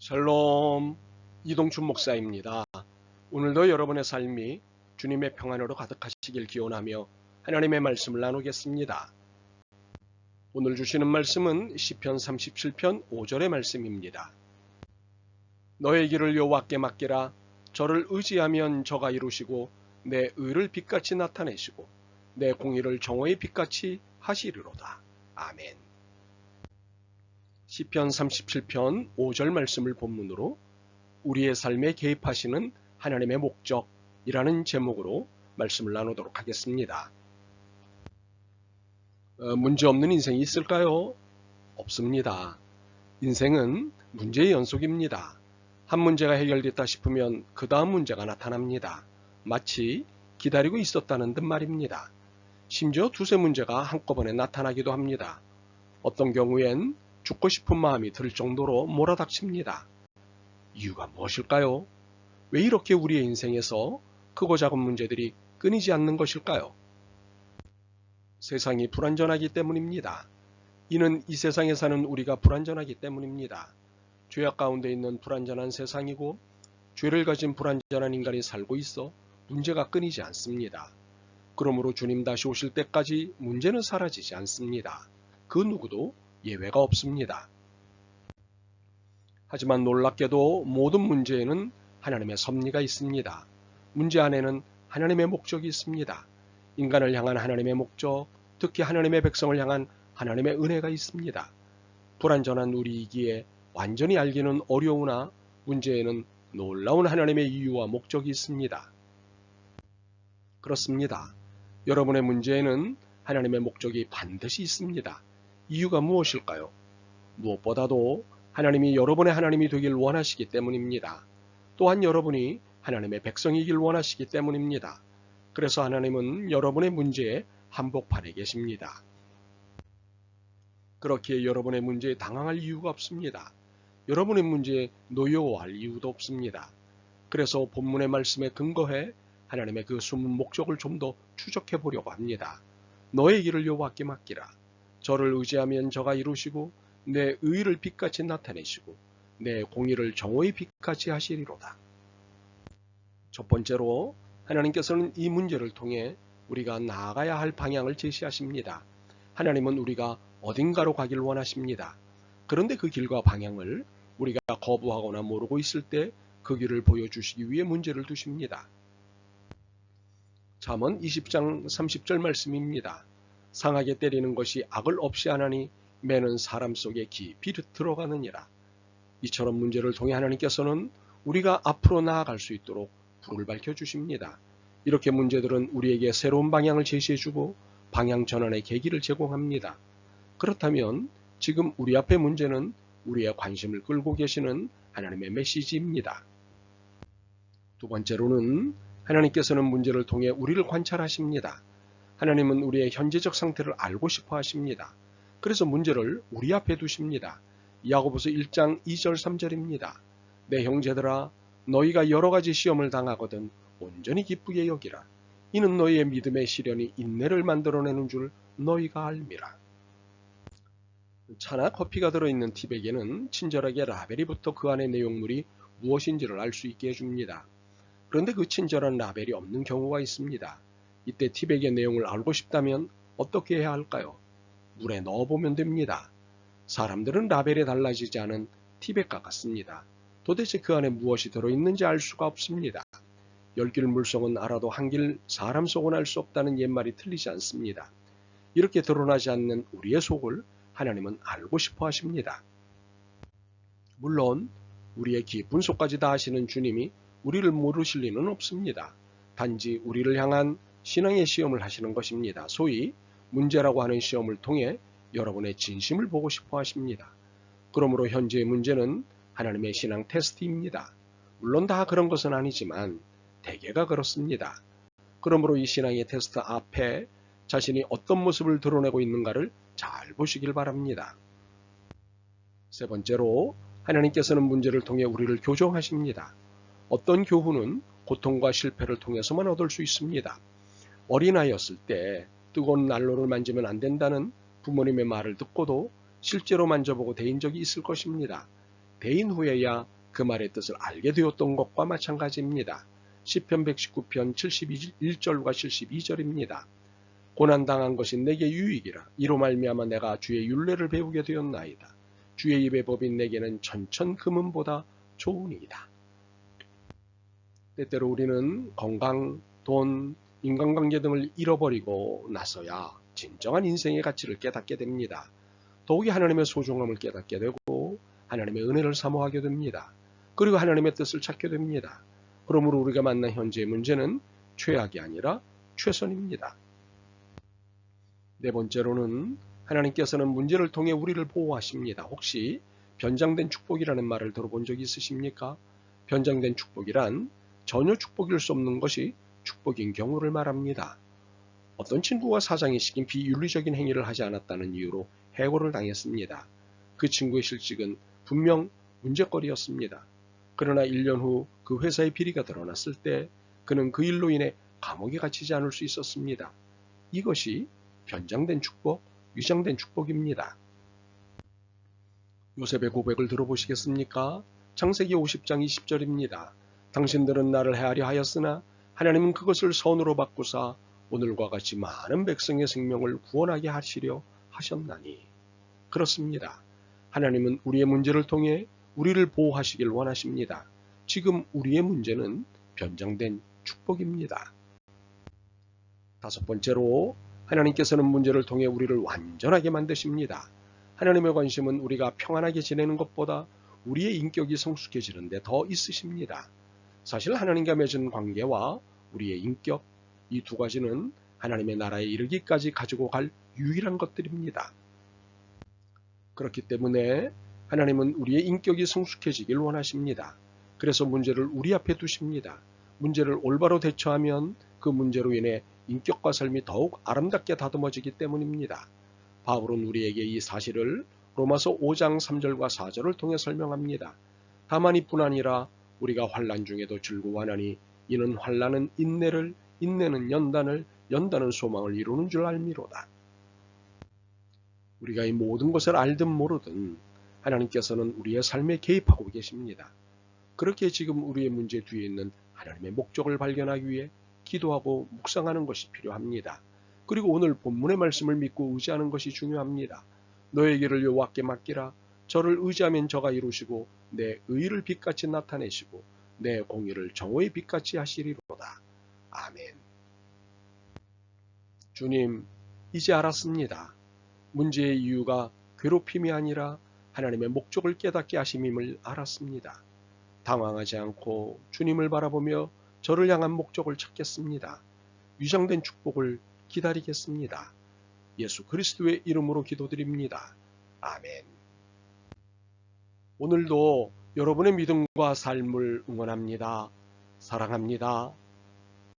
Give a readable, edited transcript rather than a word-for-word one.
샬롬, 이동춘 목사입니다. 오늘도 여러분의 삶이 주님의 평안으로 가득하시길 기원하며 하나님의 말씀을 나누겠습니다. 오늘 주시는 말씀은 시편 37편 5절의 말씀입니다. 너의 길을 여호와께 맡기라. 저를 의지하면 저가 이루시고 내 의를 빛같이 나타내시고 내 공의를 정오의 빛같이 하시리로다. 아멘. 시편 37편 5절 말씀을 본문으로 우리의 삶에 개입하시는 하나님의 목적이라는 제목으로 말씀을 나누도록 하겠습니다. 문제없는 인생이 있을까요? 없습니다. 인생은 문제의 연속입니다. 한 문제가 해결됐다 싶으면 그 다음 문제가 나타납니다. 마치 기다리고 있었다는 듯 말입니다. 심지어 두세 문제가 한꺼번에 나타나기도 합니다. 어떤 경우엔 죽고 싶은 마음이 들 정도로 몰아닥칩니다. 이유가 무엇일까요? 왜 이렇게 우리의 인생에서 크고 작은 문제들이 끊이지 않는 것일까요? 세상이 불완전하기 때문입니다. 이는 이 세상에 사는 우리가 불완전하기 때문입니다. 죄악 가운데 있는 불완전한 세상이고 죄를 가진 불완전한 인간이 살고 있어 문제가 끊이지 않습니다. 그러므로 주님 다시 오실 때까지 문제는 사라지지 않습니다. 그 누구도 예외가 없습니다. 하지만 놀랍게도 모든 문제에는 하나님의 섭리가 있습니다. 문제 안에는 하나님의 목적이 있습니다. 인간을 향한 하나님의 목적, 특히 하나님의 백성을 향한 하나님의 은혜가 있습니다. 불완전한 우리이기에 완전히 알기는 어려우나 문제에는 놀라운 하나님의 이유와 목적이 있습니다. 그렇습니다. 여러분의 문제에는 하나님의 목적이 반드시 있습니다. 이유가 무엇일까요? 무엇보다도 하나님이 여러분의 하나님이 되길 원하시기 때문입니다. 또한 여러분이 하나님의 백성이길 원하시기 때문입니다. 그래서 하나님은 여러분의 문제에 한복판에 계십니다. 그렇기에 여러분의 문제에 당황할 이유가 없습니다. 여러분의 문제에 노여워할 이유도 없습니다. 그래서 본문의 말씀에 근거해 하나님의 그 숨은 목적을 좀 더 추적해 보려고 합니다. 너의 길을 여호와께 맡기라. 저를 의지하면 저가 이루시고 내 의를 빛같이 나타내시고 내 공의를 정오의 빛같이 하시리로다. 첫 번째로 하나님께서는 이 문제를 통해 우리가 나아가야 할 방향을 제시하십니다. 하나님은 우리가 어딘가로 가길 원하십니다. 그런데 그 길과 방향을 우리가 거부하거나 모르고 있을 때 그 길을 보여주시기 위해 문제를 두십니다. 잠언 20장 30절 말씀입니다. 상하게 때리는 것이 악을 없이 하나니 매는 사람 속에 깊이 들어가느니라. 이처럼 문제를 통해 하나님께서는 우리가 앞으로 나아갈 수 있도록 불을 밝혀주십니다. 이렇게 문제들은 우리에게 새로운 방향을 제시해주고 방향 전환의 계기를 제공합니다. 그렇다면 지금 우리 앞의 문제는 우리의 관심을 끌고 계시는 하나님의 메시지입니다. 두 번째로는 하나님께서는 문제를 통해 우리를 관찰하십니다. 하나님은 우리의 현재적 상태를 알고 싶어 하십니다. 그래서 문제를 우리 앞에 두십니다. 야고보서 1장 2절 3절입니다. 내 형제들아 너희가 여러 가지 시험을 당하거든 온전히 기쁘게 여기라. 이는 너희의 믿음의 시련이 인내를 만들어내는 줄 너희가 알미라. 차나 커피가 들어있는 티백에는 친절하게 라벨이 붙어 그 안의 내용물이 무엇인지를 알 수 있게 해줍니다. 그런데 그 친절한 라벨이 없는 경우가 있습니다. 이때 티백의 내용을 알고 싶다면 어떻게 해야 할까요? 물에 넣어보면 됩니다. 사람들은 라벨에 달라지지 않은 티백과 같습니다. 도대체 그 안에 무엇이 들어있는지 알 수가 없습니다. 열길 물속은 알아도 한길 사람 속은 알 수 없다는 옛말이 틀리지 않습니다. 이렇게 드러나지 않는 우리의 속을 하나님은 알고 싶어 하십니다. 물론 우리의 깊은 속까지 다 아시는 주님이 우리를 모르실 리는 없습니다. 단지 우리를 향한 신앙의 시험을 하시는 것입니다. 소위 문제라고 하는 시험을 통해 여러분의 진심을 보고 싶어 하십니다. 그러므로 현재의 문제는 하나님의 신앙 테스트입니다. 물론 다 그런 것은 아니지만 대개가 그렇습니다. 그러므로 이 신앙의 테스트 앞에 자신이 어떤 모습을 드러내고 있는가를 잘 보시길 바랍니다. 세 번째로 하나님께서는 문제를 통해 우리를 교정하십니다. 어떤 교훈은 고통과 실패를 통해서만 얻을 수 있습니다. 어린아이였을 때 뜨거운 난로를 만지면 안 된다는 부모님의 말을 듣고도 실제로 만져보고 데인 적이 있을 것입니다. 데인 후에야 그 말의 뜻을 알게 되었던 것과 마찬가지입니다. 시편 119편 71절과 72절입니다. 고난당한 것이 내게 유익이라. 이로 말미암아 내가 주의 율례를 배우게 되었나이다. 주의 입의 법이 내게는 천천 금은보다 좋으니이다. 때때로 우리는 건강, 돈, 인간관계 등을 잃어버리고 나서야 진정한 인생의 가치를 깨닫게 됩니다. 더욱이 하나님의 소중함을 깨닫게 되고 하나님의 은혜를 사모하게 됩니다. 그리고 하나님의 뜻을 찾게 됩니다. 그러므로 우리가 만난 현재의 문제는 최악이 아니라 최선입니다. 네 번째로는 하나님께서는 문제를 통해 우리를 보호하십니다. 혹시 변장된 축복이라는 말을 들어본 적이 있으십니까? 변장된 축복이란 전혀 축복일 수 없는 것이 축복인 경우를 말합니다. 어떤 친구가 사장이 시킨 비윤리적인 행위를 하지 않았다는 이유로 해고를 당했습니다. 그 친구의 실직은 분명 문제거리였습니다. 그러나 1년 후 그 회사의 비리가 드러났을 때 그는 그 일로 인해 감옥에 갇히지 않을 수 있었습니다. 이것이 변장된 축복, 위장된 축복입니다. 요셉의 고백을 들어보시겠습니까? 창세기 50장 20절입니다. 당신들은 나를 해하려 하였으나 하나님은 그것을 선으로 바꾸사 오늘과 같이 많은 백성의 생명을 구원하게 하시려 하셨나니. 그렇습니다. 하나님은 우리의 문제를 통해 우리를 보호하시길 원하십니다. 지금 우리의 문제는 변장된 축복입니다. 다섯 번째로 하나님께서는 문제를 통해 우리를 완전하게 만드십니다. 하나님의 관심은 우리가 평안하게 지내는 것보다 우리의 인격이 성숙해지는 데 더 있으십니다. 사실 하나님과 맺은 관계와 우리의 인격, 이 두 가지는 하나님의 나라에 이르기까지 가지고 갈 유일한 것들입니다. 그렇기 때문에 하나님은 우리의 인격이 성숙해지길 원하십니다. 그래서 문제를 우리 앞에 두십니다. 문제를 올바로 대처하면 그 문제로 인해 인격과 삶이 더욱 아름답게 다듬어지기 때문입니다. 바울은 우리에게 이 사실을 로마서 5장 3절과 4절을 통해 설명합니다. 다만 이뿐 아니라 우리가 환난 중에도 즐거워하나니 이는 환난은 인내를, 인내는 연단을, 연단은 소망을 이루는 줄 알미로다. 우리가 이 모든 것을 알든 모르든 하나님께서는 우리의 삶에 개입하고 계십니다. 그렇게 지금 우리의 문제 뒤에 있는 하나님의 목적을 발견하기 위해 기도하고 묵상하는 것이 필요합니다. 그리고 오늘 본문의 말씀을 믿고 의지하는 것이 중요합니다. 너의 길을 여호와께 맡기라. 저를 의지하면 저가 이루시고 내 의를 빛같이 나타내시고 내 공의를 정오의 빛같이 하시리로다. 아멘. 주님, 이제 알았습니다. 문제의 이유가 괴롭힘이 아니라 하나님의 목적을 깨닫게 하심임을 알았습니다. 당황하지 않고 주님을 바라보며 저를 향한 목적을 찾겠습니다. 위장된 축복을 기다리겠습니다. 예수 그리스도의 이름으로 기도드립니다. 아멘. 오늘도 여러분의 믿음과 삶을 응원합니다. 사랑합니다.